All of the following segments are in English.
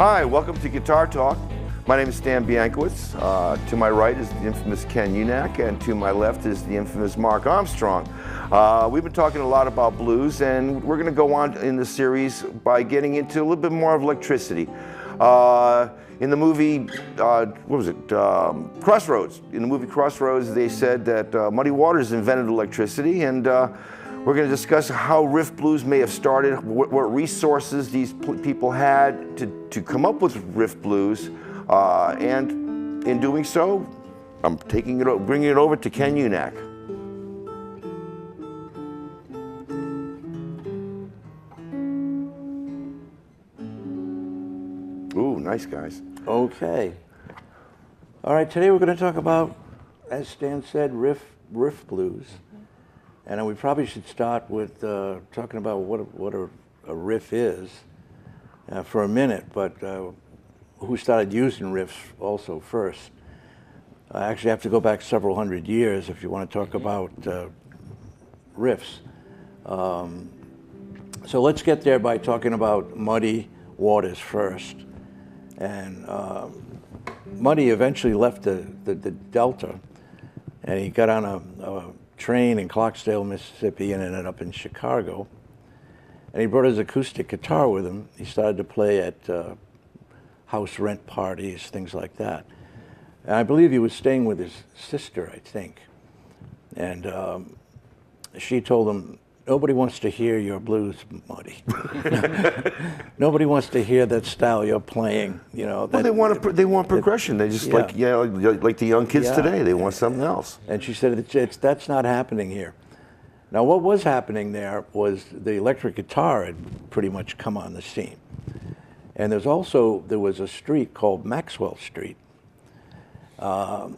Hi, welcome to Guitar Talk. My name is Stan Biankowitz. To my right is the infamous Ken Unack, and to my left is the infamous Mark Armstrong. We've been talking a lot about blues, and we're going to go on in the series by getting into a little bit more of electricity. In the movie, what was it, Crossroads. In the movie Crossroads, they said that Muddy Waters invented electricity, and we're going to discuss how riff blues may have started, what resources these people had to come up with riff blues, and in doing so, I'm bringing it over to Ken Unack. Ooh, nice guys. Okay. All right, today we're going to talk about, as Stan said, riff blues. And we probably should start with talking about what a riff is for a minute, but who started using riffs also first. I actually have to go back several hundred years if you want to talk about riffs. So let's get there by talking about Muddy Waters first. And Muddy eventually left the Delta, and he got on a train in Clarksdale, Mississippi, and ended up in Chicago. And he brought his acoustic guitar with him. He started to play at house rent parties, things like that. And I believe he was staying with his sister, I think. And she told him, "Nobody wants to hear your blues, Muddy. Nobody wants to hear that style you're playing." You know. Well, they want progression. They just like the young kids today. They want something else. And she said, "That's not happening here." Now, what was happening there was the electric guitar had pretty much come on the scene, and there was a street called Maxwell Street,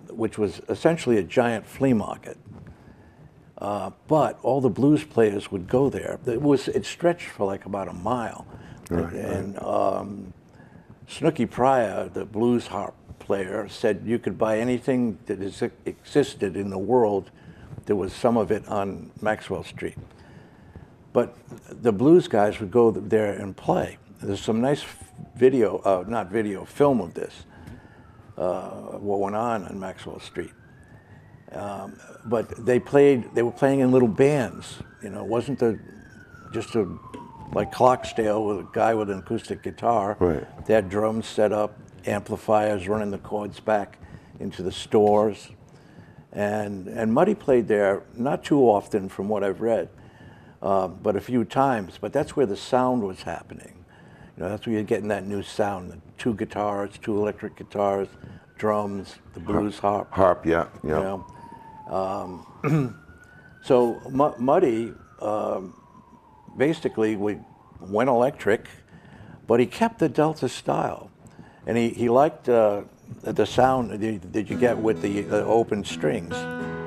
which was essentially a giant flea market. But all the blues players would go there. It stretched for like about a mile. Right, and Snooky Pryor, the blues harp player, said you could buy anything that existed in the world. There was some of it on Maxwell Street. But the blues guys would go there and play. There's some nice film of this, what went on Maxwell Street. But they were playing in little bands. You know, it wasn't like Clarksdale with a guy with an acoustic guitar. Right. They had drums set up, amplifiers running the chords back into the stores. And Muddy played there not too often from what I've read, but a few times. But that's where the sound was happening. You know, that's where you're getting that new sound, the two guitars, two electric guitars, drums, the blues harp. Harp, yeah. You know? So Muddy basically went electric, but he kept the Delta style, and he liked the sound that you get with the open strings.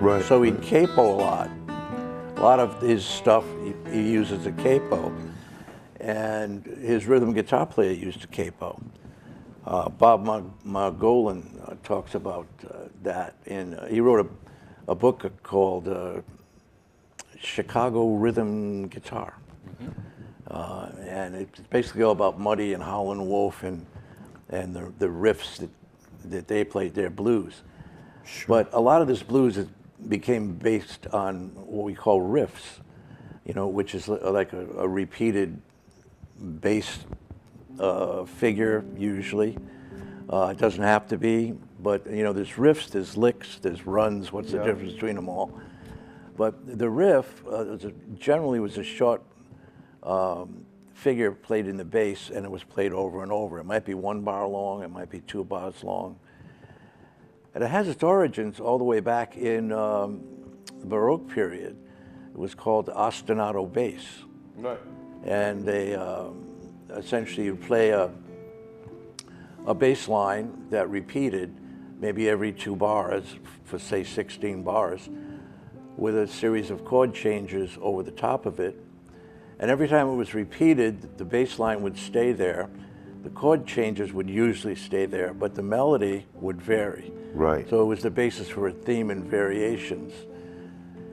Right. So he'd capo a lot. A lot of his stuff he uses a capo, and his rhythm guitar player used a capo. Bob Margolin talks about that, and he wrote a book called Chicago Rhythm Guitar. And it's basically all about Muddy and Howlin' Wolf and the riffs that they played their blues. Sure. But a lot of this blues became based on what we call riffs, you know, which is like a repeated bass figure usually. It doesn't have to be, but you know, there's riffs, there's licks, there's runs. What's the difference between them all? But the riff generally was a short figure played in the bass, and it was played over and over. It might be 1 bar long, it might be 2 bars long. And it has its origins all the way back in the Baroque period. It was called ostinato bass. Right. And they essentially would play a bass line that repeated maybe every 2 bars for say 16 bars with a series of chord changes over the top of it. And every time it was repeated, the bass line would stay there. The chord changes would usually stay there, but the melody would vary. Right. So it was the basis for a theme and variations.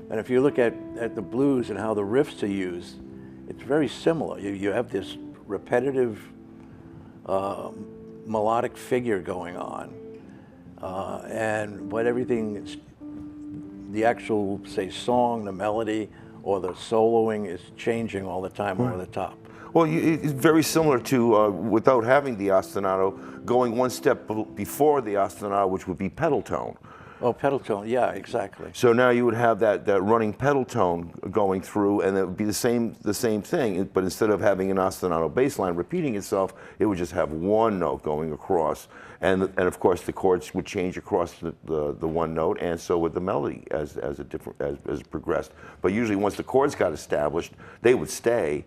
And if you look at the blues and how the riffs are used, it's very similar. You have this repetitive melodic figure going on, but everything is, the actual, say, song, the melody, or the soloing is changing all the time over the top. Well, it's very similar to, without having the ostinato, going one step before the ostinato, which would be pedal tone. Oh, pedal tone, yeah, exactly. So now you would have that running pedal tone going through, and it would be the same thing, but instead of having an ostinato bass line repeating itself, it would just have one note going across. And of course the chords would change across the one note, and so would the melody as it progressed. But usually once the chords got established, they would stay,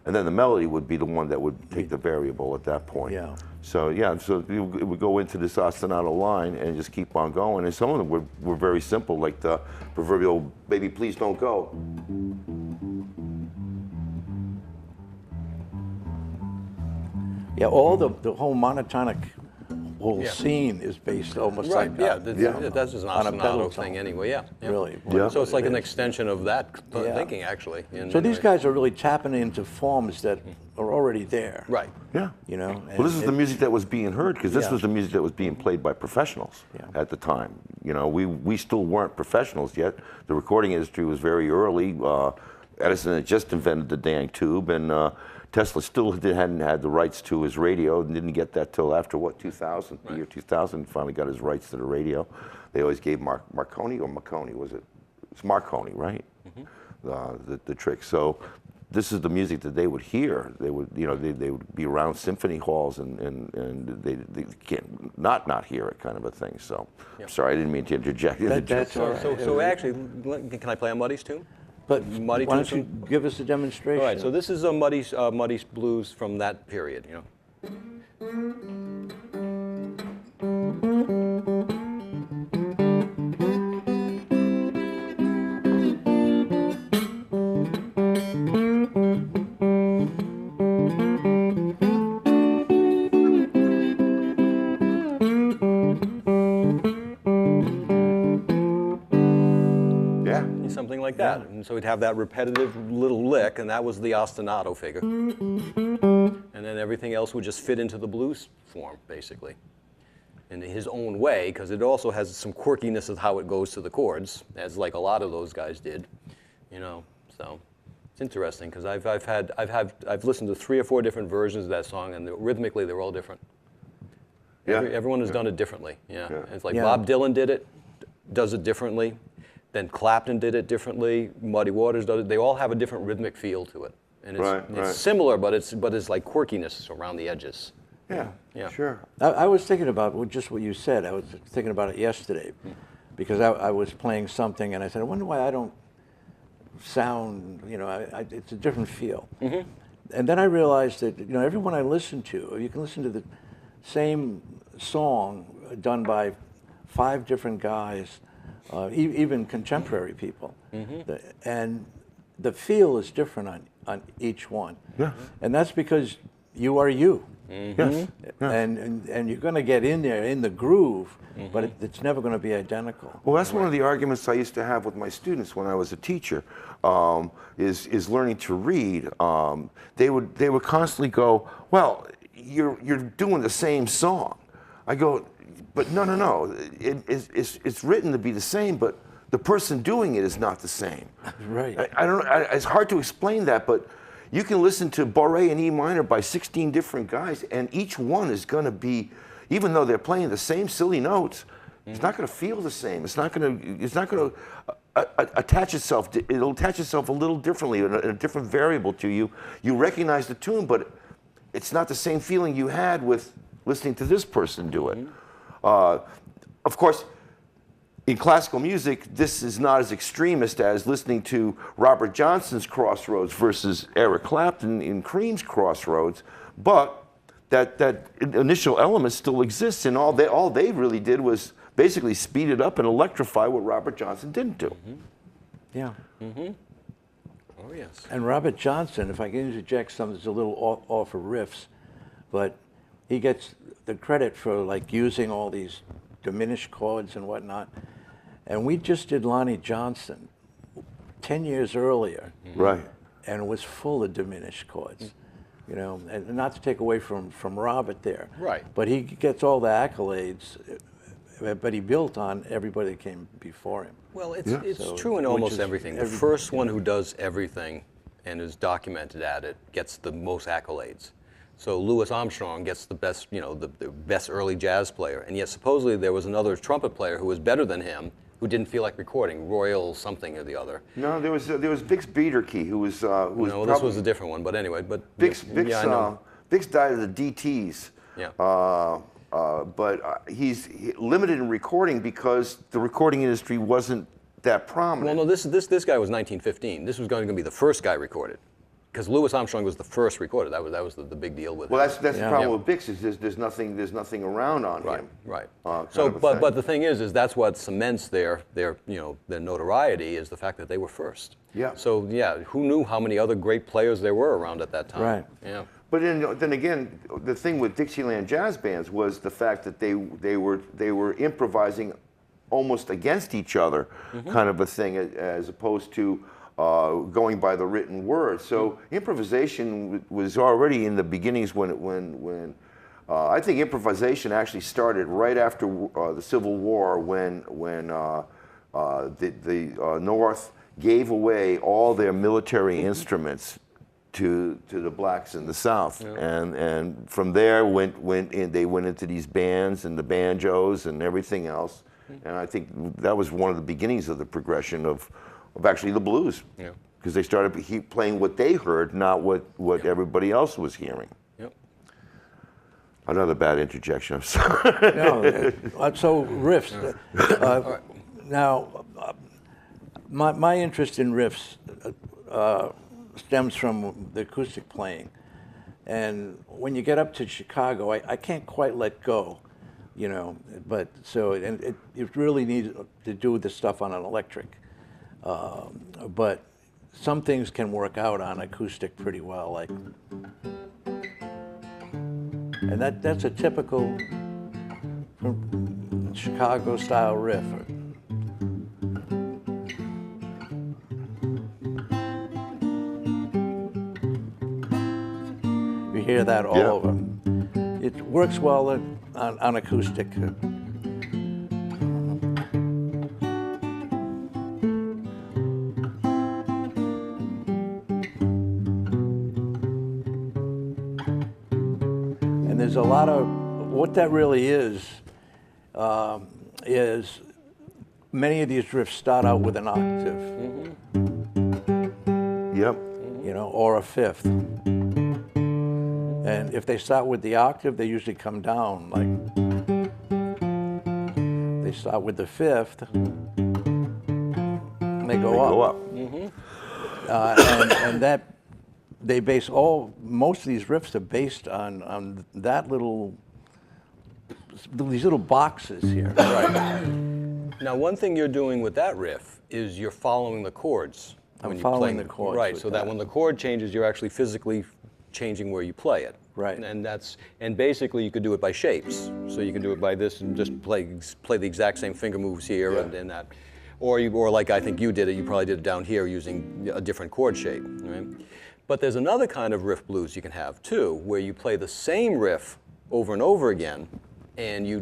and then the melody would be the one that would take the variable at that point. Yeah. So yeah, so it would go into this ostinato line and just keep on going. And some of them were very simple, like the proverbial "Baby, please don't go." Yeah, all the whole monotonic whole scene is based almost like that. That's just an On a pedal ostinato thing tone. anyway. Yeah. Really. Yeah. So it's like an It is. extension of that thinking, actually. So these guys are really tapping into forms that are already there. Right. Yeah. You know. Well, this is the music that was being heard, because this Yeah. was the music that was being played by professionals at the time. You know, we still weren't professionals yet. The recording industry was very early. Edison had just invented the dang tube, and Tesla still hadn't had the rights to his radio, and didn't get that till after, what, 2000? The year 2000, finally got his rights to the radio. They always gave Marconi, was it? It's Marconi, right? The trick. So this is the music that they would hear. They would, you know, they would be around symphony halls, and they can't not hear it, kind of a thing. So, sorry, I didn't mean to interject. That's all right. So actually, can I play on Muddy's tune? But Muddy why don't tune? you give us a demonstration? All right. So this is a Muddy's blues from that period. You know. Yeah. Something like that. And so we'd have that repetitive little lick, and that was the ostinato figure. And then everything else would just fit into the blues form, basically, in his own way, because it also has some quirkiness of how it goes to the chords, as like a lot of those guys did, you know. So it's interesting, because I've listened to 3 or 4 different versions of that song, and rhythmically they're all different. Yeah. Everyone has done it differently. Yeah. Yeah. It's like Yeah. Bob Dylan does it differently. Then Clapton did it differently. Muddy Waters does it. They all have a different rhythmic feel to it, and it's similar, but it's like quirkiness around the edges. Yeah. Yeah. Sure. I was thinking about just what you said. I was thinking about it yesterday, because I was playing something, and I said, I wonder why I don't sound, you know, it's a different feel. And then I realized that, you know, everyone I listen to, you can listen to the same song done by 5 different guys, even contemporary people, and the feel is different on each one. Yeah. And that's because you are you. Yes. And you're going to get in there in the groove, but it's never going to be identical. Well, that's one of the arguments I used to have with my students when I was a teacher, is learning to read. They would constantly go, well, you're doing the same song. I go, but no. It's written to be the same, but the person doing it is not the same. Right. I don't. It's hard to explain that, but you can listen to Bourrée in E minor by 16 different guys, and each one is going to be, even though they're playing the same silly notes, it's not going to feel the same. It's not going to attach itself. It'll attach itself a little differently, a different variable to you. You recognize the tune, but it's not the same feeling you had with listening to this person do it. Of course, in classical music, this is not as extremist as listening to Robert Johnson's Crossroads versus Eric Clapton in Cream's Crossroads, but that initial element still exists, and all they really did was basically speed it up and electrify what Robert Johnson didn't do. Yeah. Oh yes. And Robert Johnson, if I can interject something that's a little off of riffs, but he gets the credit for like using all these diminished chords and whatnot. And we just did Lonnie Johnson 10 years earlier. Right. And it was full of diminished chords. you know, and not to take away from Robert there. Right. But he gets all the accolades, but he built on everybody that came before him. Well, it's So, true in which almost is everything. The every- first one who does everything and is documented at it gets the most accolades. So Louis Armstrong gets the best, you know, the best early jazz player, and yet supposedly there was another trumpet player who was better than him, who didn't feel like recording, Royal something or the other. No, there was Bix Biederke who was No, this was a different one, but anyway. But Bix yeah, I know. Bix died of the DTs. Yeah. But he's limited in recording because the recording industry wasn't that prominent. Well, no, this guy was 1915. This was going to be the first guy recorded, because Louis Armstrong was the first recorded. That was the big deal with him. Well, that's the problem Yeah. with Bix is there's nothing around on him. Right. kind So, of a thing. but the thing is that's what cements their notoriety is the fact that they were first. Yeah. So yeah, who knew how many other great players there were around at that time? Right. Yeah. But then again, the thing with Dixieland jazz bands was the fact that they were improvising almost against each other, kind of a thing, as opposed to going by the written word. So improvisation was already in the beginnings when I think improvisation actually started right after the Civil War when the North gave away all their military instruments to the blacks in the South, and from there they went into these bands and the banjos and everything else, and I think that was one of the beginnings of the progression of actually the blues, because they started playing what they heard, not what everybody else was hearing. Yep. Another bad interjection. I'm sorry. No, so riffs. Now, my interest in riffs stems from the acoustic playing, and when you get up to Chicago, I can't quite let go, you know. But so it really needs to do the stuff on an electric, but some things can work out on acoustic pretty well, like, and that's a typical Chicago style riff. You hear that all over. It works well on acoustic. And there's a lot of, what that really is many of these riffs start out with an octave. Yep. You know, or a fifth. And if they start with the octave, they usually come down. Like, they start with the fifth, and they go up. And that, they base most of these riffs are based on that these little boxes here. Right. Now, one thing you're doing with that riff is you're following the chords. I'm following the chords. Right, with so that when the chord changes, you're actually physically changing where you play it. Right. And basically you could do it by shapes. So you can do it by this and just play the exact same finger moves here and that. Or like I think you did it, you probably did it down here using a different chord shape. Right? But there's another kind of riff blues you can have too, where you play the same riff over and over again, and you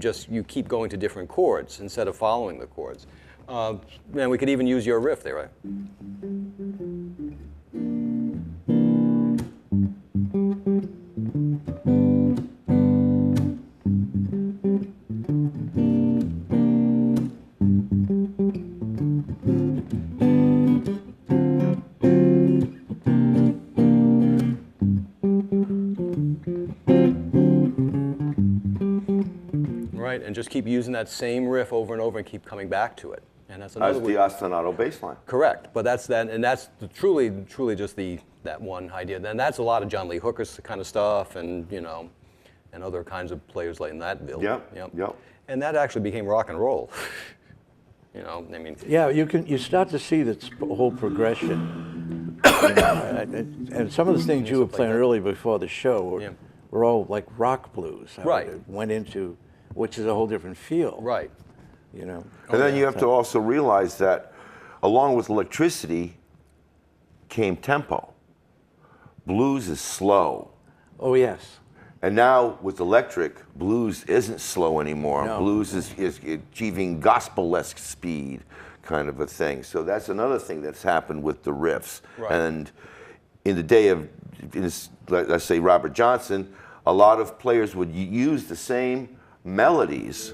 keep going to different chords instead of following the chords. And we could even use your riff there, right? Right, and just keep using that same riff over and over and keep coming back to it. And that's another As the ostinato bass line. Correct, but that's truly just that one idea. And that's a lot of John Lee Hooker's kind of stuff, and and other kinds of players like in that build. Yep. And that actually became rock and roll. I mean. Yeah, you start to see this whole progression. And some of the things you were playing early before the show were all like rock blues. Right. It went into, which is a whole different feel. Right. And then you have to also realize that along with electricity came tempo. Blues is slow. Oh, yes. And now with electric, blues isn't slow anymore. No. Blues is achieving gospel-esque speed, kind of a thing. So that's another thing that's happened with the riffs. Right. And in the day of, let's say, Robert Johnson, a lot of players would use the same melodies,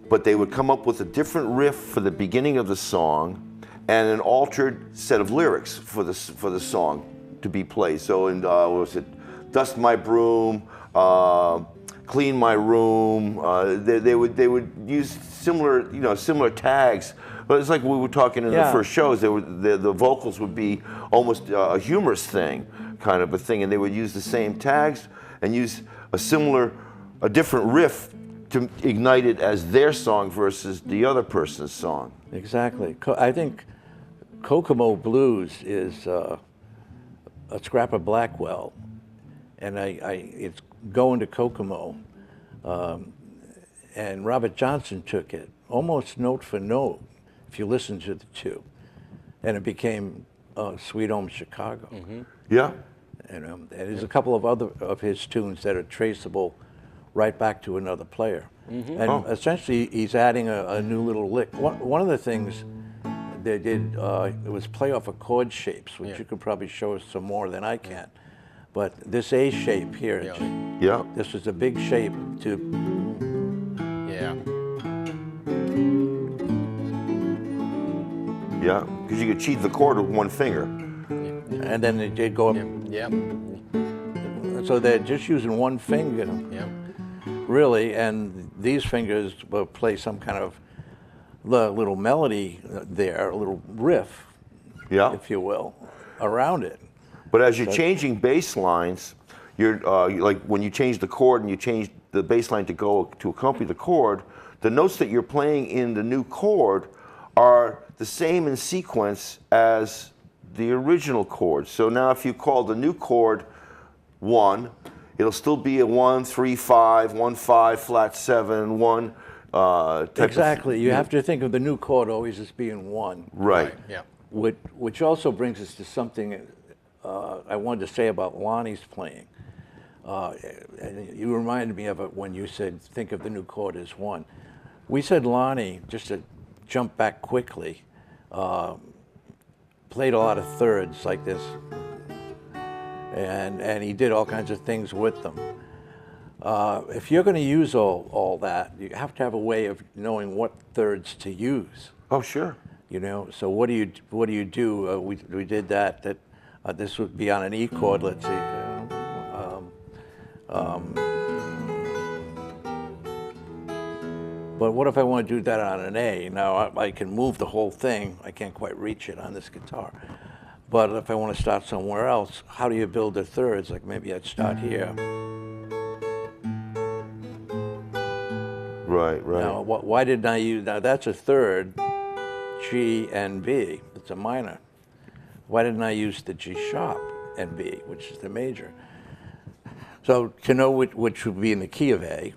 but they would come up with a different riff for the beginning of the song and an altered set of lyrics for the song to be played. So in, what was it, Dust My Broom, Clean My Room, they would use similar tags. But it's like we were talking in the first shows, the vocals would be almost a humorous thing, kind of a thing, and they would use the same tags and use a different riff to ignite it as their song versus the other person's song. Exactly. I think Kokomo Blues is a scrap of Blackwell, and it's going to Kokomo, and Robert Johnson took it almost note for note, if you listen to the two, and it became Sweet Home Chicago. Mm-hmm. Yeah. And there's a couple of other of his tunes that are traceable right back to another player. Mm-hmm. And essentially, he's adding a new little lick. One of the things they did it was play off of chord shapes, which you could probably show us some more than I can. But this A shape here, this was a big shape to. Yeah, because you could cheat the chord with one finger. And then it did go up. So they're just using one finger, really, and these fingers will play some kind of little melody there, a little riff, if you will, around it. But as you're changing bass lines, you're like when you change the chord and you change the bass line to accompany the chord, the notes that you're playing in the new chord are the same in sequence as the original chord. So now if you call the new chord 1, it'll still be a 1, 3, 5, 1, 5, flat 7, 1 type Exactly. You have to think of the new chord always as being 1. Right. Yeah. Which also brings us to something I wanted to say about Lonnie's playing. And you reminded me of it when you said, think of the new chord as 1. We said Lonnie, just to jump back quickly, played a lot of thirds like this. And he did all kinds of things with them. If you're going to use all that, you have to have a way of knowing what thirds to use. Oh, sure. You know, so what do you do? We did that. This would be on an E chord. Let's see. But what if I want to do that on an A? Now I can move the whole thing. I can't quite reach it on this guitar. But if I want to start somewhere else, how do you build the thirds? Like maybe I'd start here. Right. Now, why didn't I use, now that's a third, G and B, it's a minor. Why didn't I use the G sharp and B, which is the major? So to know which would be in the key of A,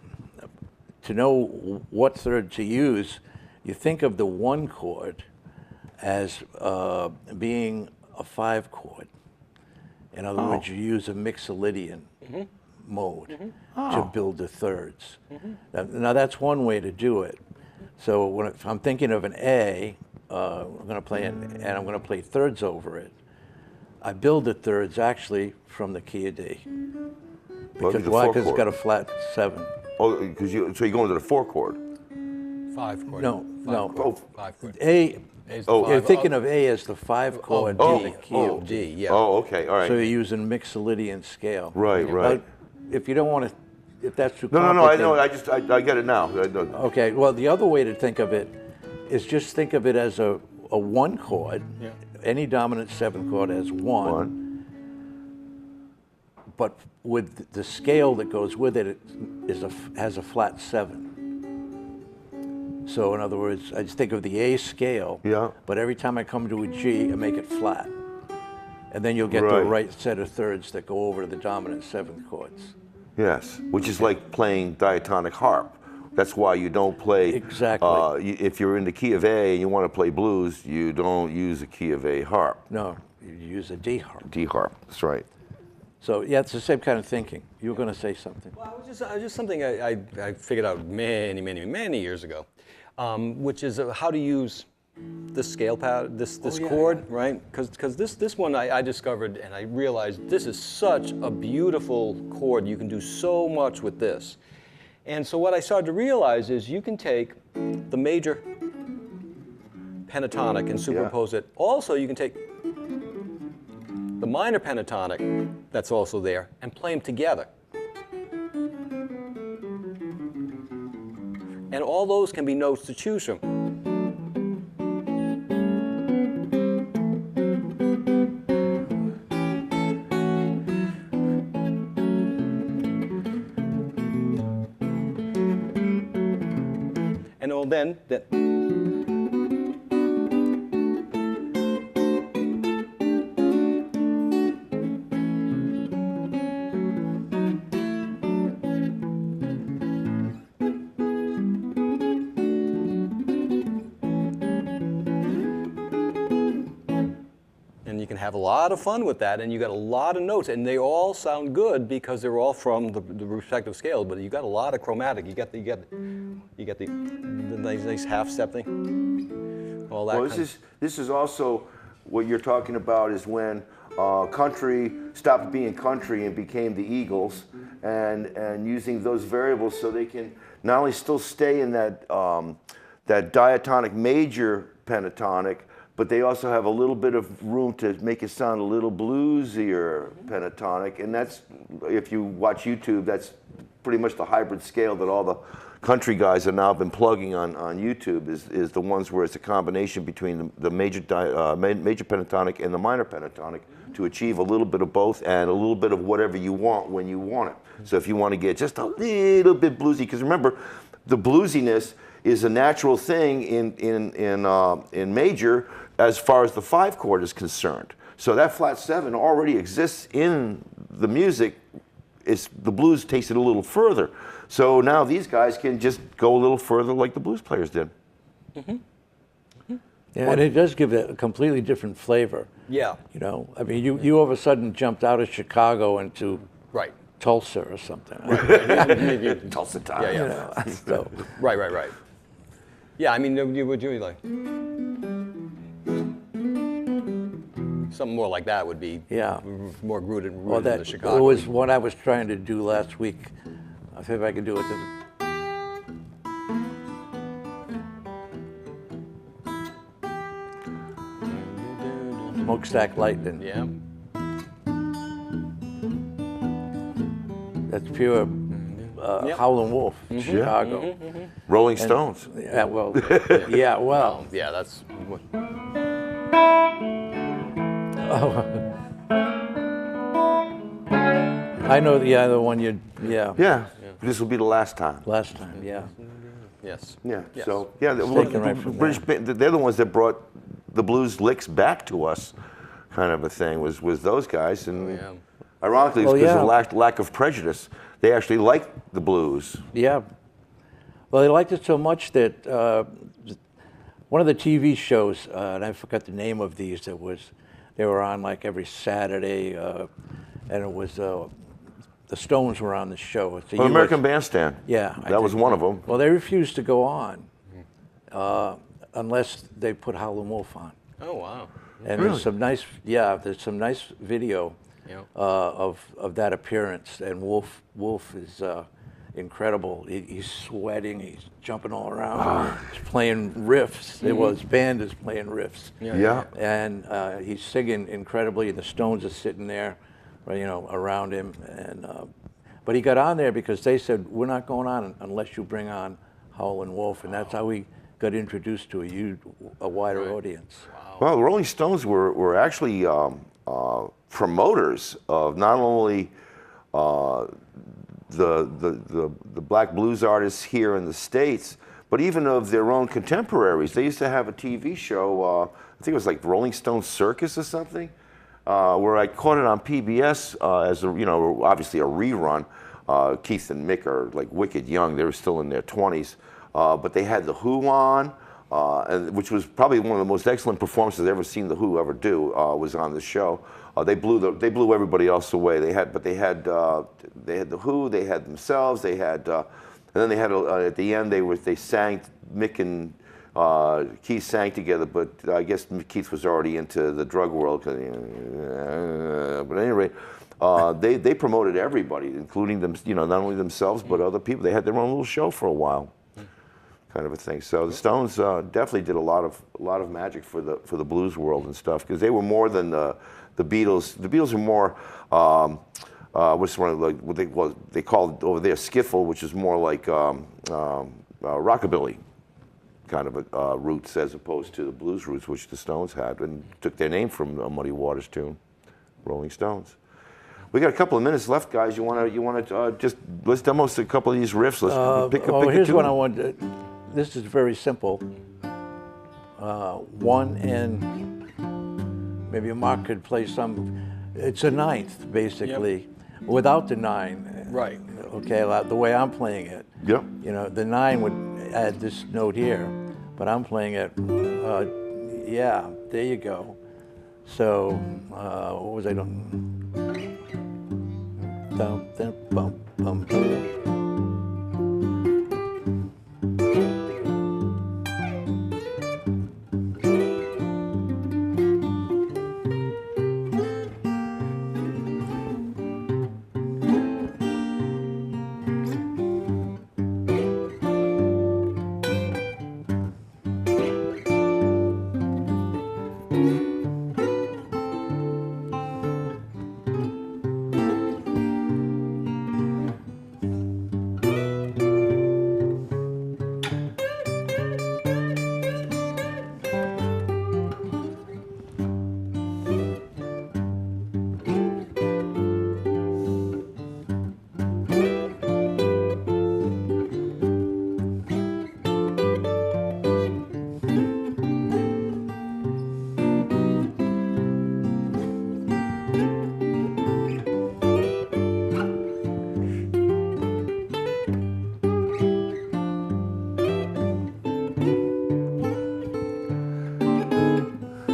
to know what third to use, you think of the 1 chord as being a 5 chord. In other words, you use a Mixolydian mode to build the thirds. Now that's one way to do it. So if I'm thinking of an A, I'm going to play and I'm going to play thirds over it. I build the thirds actually from the key of D. Because why? Because it's got a flat 7. Oh, so you're going to the 4 chord. 5 chord. No. 5 chord. A. You're thinking of A as the 5 chord D, key of D. Yeah. Oh, okay, all right. So you're using Mixolydian scale. Right. But if you don't want to, if that's too No, complicated. I know. I get it now. Okay. Well, the other way to think of it is just think of it as a 1 chord. Yeah. Any dominant 7 chord has 1. But with the scale that goes with it, has a flat 7. So in other words, I just think of the A scale. Yeah. But every time I come to a G, I make it flat. And then you'll get the right set of thirds that go over the dominant 7th chords. Yes, which is like playing diatonic harp. That's why you don't play. Exactly. If you're in the key of A and you want to play blues, you don't use a key of A harp. No, you use a D harp. D harp, that's right. So yeah, it's the same kind of thinking. You were going to say something. Well, I was just something I figured out many years ago, which is how to use this scale pad, this chord, right? Because this one I discovered and I realized this is such a beautiful chord. You can do so much with this. And so what I started to realize is you can take the major pentatonic and superimpose it. Also, you can take the minor pentatonic that's also there and play them together. And all those can be notes to choose from. And then that. And you can have a lot of fun with that, and you got a lot of notes, and they all sound good because they're all from the respective scales. But you got a lot of chromatic. You got the nice half step thing. All that. Well, this is also what you're talking about is when country stopped being country and became the Eagles, and using those variables so they can not only still stay in that that diatonic major pentatonic, but they also have a little bit of room to make it sound a little bluesier pentatonic. And that's, if you watch YouTube, that's pretty much the hybrid scale that all the country guys have now been plugging on YouTube, is the ones where it's a combination between the major pentatonic and the minor pentatonic to achieve a little bit of both and a little bit of whatever you want when you want it. So if you want to get just a little bit bluesy, because remember, the bluesiness is a natural thing in major as far as the 5 chord is concerned. So that flat 7 already exists in the music. The blues takes it a little further. So now these guys can just go a little further like the blues players did. Mm-hmm. Mm-hmm. Yeah, and it does give it a completely different flavor. Yeah. You know, I mean, you all of a sudden jumped out of Chicago into Tulsa or something. Right. Tulsa time. Yeah, yeah. You know, so. Right. Yeah, I mean, you would do like something more like that would be more rooted in the Chicago. It was what I was trying to do last week. I'll see if I can do it. Smokestack Lightning. Yeah. That's pure Howlin' Wolf, Chicago. Rolling Stones. Yeah, well, yeah, well. Yeah, that's. I know the one you, Yeah, this will be the last time. last time, yeah. Yes. Yeah, Yes. so, yeah, taken right from British band, they're the ones that brought the blues licks back to us, kind of a thing, was those guys. And Yeah. ironically, it's Well, because yeah. of lack of prejudice. They actually liked the blues. Yeah. Well, they liked it so much that one of the TV shows, and I forgot the name of these, they were on like every Saturday, and it was the Stones were on the show. It's Well, American Bandstand. Yeah. That was one of them. Well, they refused to go on unless they put Howlin' Wolf on. Oh wow. And there's some nice, there's some nice video of that appearance, and Wolf is incredible. He's sweating, he's jumping all around, he's playing riffs. Well, his band is playing riffs. Yeah. And he's singing incredibly, and the Stones are sitting there, you know, around him. And but he got on there because they said, we're not going on unless you bring on Howlin' Wolf, and that's how we got introduced to a wider audience. Well, the Rolling Stones were actually promoters of not only the black blues artists here in the States, but even of their own contemporaries. They used to have a TV show, I think it was like Rolling Stone Circus or something, where I caught it on PBS as obviously a rerun. Keith and Mick are like wicked young; they were still in their 20s, but they had the Who on. and which was probably one of the most excellent performances I've ever seen the Who ever do, was on the show. They blew everybody else away. They had the Who, they had themselves, they had, and then they had at the end they sang, Mick and Keith sang together, but I guess Keith was already into the drug world. But at any rate, they promoted everybody, including them, not only themselves but other people. They had their own little show for a while, kind of a thing. So the Stones definitely did a lot of magic for the blues world and stuff, because they were more than the Beatles. The Beatles were more what's one of what they called over there skiffle, which is more like rockabilly kind of roots, as opposed to the blues roots, which the Stones had, and took their name from a Muddy Waters tune, Rolling Stones. We got a couple of minutes left, guys. You want to just let's demo a couple of these riffs. Let's pick a here's tune. what I want. This is very simple. One and maybe Mark could play some. It's a ninth basically, without the nine. Right. Okay, the way I'm playing it. Yep. The nine would add this note here, but I'm playing it. Yeah, there you go. So what was I doing? Dum, dum, bum, bum, bum.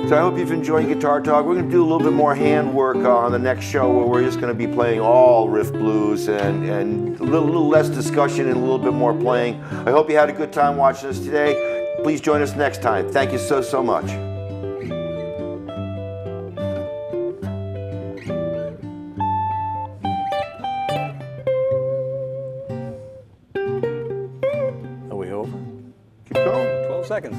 So I hope you've enjoyed Guitar Talk. We're going to do a little bit more handwork on the next show, where we're just going to be playing all riff blues and a little less discussion and a little bit more playing. I hope you had a good time watching us today. Please join us next time. Thank you so much. Are we over? Keep going. 12 seconds.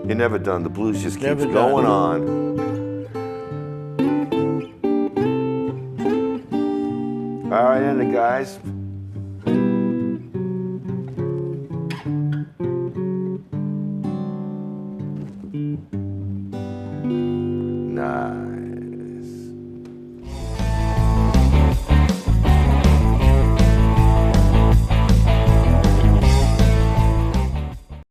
You're never done. The blues just keeps Never going done. on. All right, and guys.